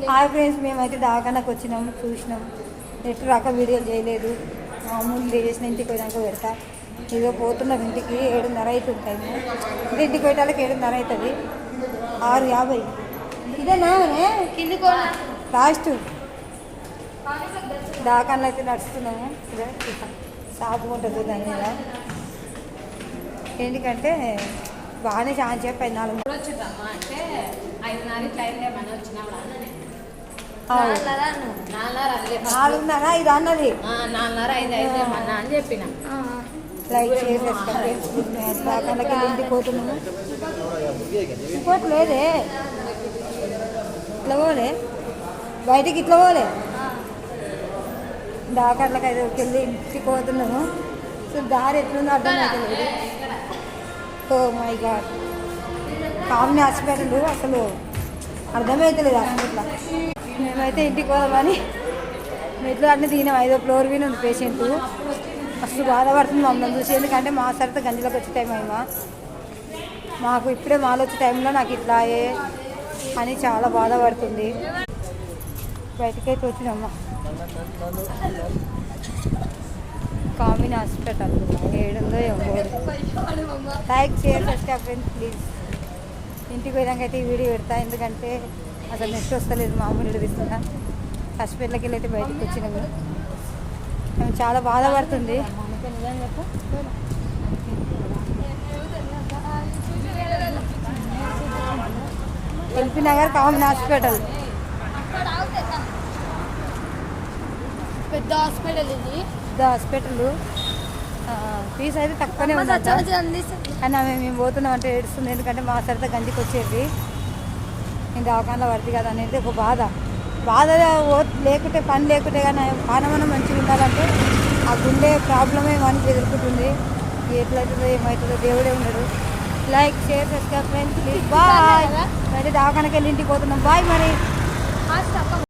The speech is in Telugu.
హాయ్ ఫ్రెండ్స్, మేమైతే దవాఖానకు వచ్చినాము, చూసినాం. నెట్ రాక వీడియోలు చేయలేదు. మామూలు చేసిన ఇంటికి పోయినాక పెడతా. ఇదో పోతున్నాం ఇంటికి. 7:30 అవుతుంది టైం. ఇంకా ఇంటికి పోయేటానికి 7:30 అవుతుంది. 6:50 ఇదేనా లాస్ట్. దవాఖానలో అయితే నడుస్తున్నాము. షాపు ఉంటుంది దాని మీద. ఎందుకంటే బాగానే ఛాన్స్ చెప్పి 4 అంటే 4:30 ఇది అన్నది 4:30 అని చెప్పిన. లైక్ షేర్ చేసుకోండి. దవాఖానకి ఇంటికి పోతున్నాము. ఇంకోటి లేదే, ఇట్లా పోలే బయటికి, ఇట్లా పోలే. దవాఖానకి అయితే వెళ్ళి ఇంటికి పోతున్నాము. సో దారి ఎట్లుందో అర్థం అవుతుంది. Oh my god, Kamini hospital అసలు అర్థమవుతలేదు అట్లా. మేమైతే ఇంటికి పోదామని మెట్లు అన్నీ తినాం. 5వ ఫ్లోర్ మీద ఉంది పేషెంట్. మస్తు బాధపడుతుంది మమ్మల్ని చూసి. ఎందుకంటే మా సరిత గంజలోకి వచ్చే టైం అయ్యమా, మాకు ఇప్పుడే మాలో వచ్చే టైంలో నాకు ఇట్లా అని చాలా బాధపడుతుంది. బయటకైతే వచ్చినమ్మా. కామిని హాస్పిటల్ ఏడుందో ఏమో. Like share subscribe friends please. ఇంటికి పోయినాక అయితే ఈ వీడియో పెడతా. ఎందుకంటే అసలు నెట్ వస్తలేదు. మామూలు తీస్తున్నా. హాస్పిటల్కి వెళ్ళి అయితే బయటకు వచ్చినాము. మేము చాలా బాధపడుతుంది. ఎల్పీ నగర్ కామిని హాస్పిటల్ పెద్ద హాస్పిటల్ ఇది. హాస్పిటల్ ఫీజు అయితే తక్కువనే ఉందంట. కానీ మేము పోతున్నాం అంటే ఏడుస్తుంది. ఎందుకంటే మా సరిత గంజికి వచ్చేది. నేను దవాఖానలో పడుతుంది కదా అనేది ఒక బాధ లేకుంటే పని లేకుంటే కానీ పానమనం మంచిగా ఉండాలంటే ఆ గుండె ప్రాబ్లమే మనకి ఎదుర్కొంటుంది. ఎట్లవుతుందో ఏమవుతుందో దేవుడే ఉన్నాడు. Like share subscribe friends please. Bye. అయితే దవాఖానకి వెళ్ళి ఇంటికి పోతున్నాం. బాయ్ మరి.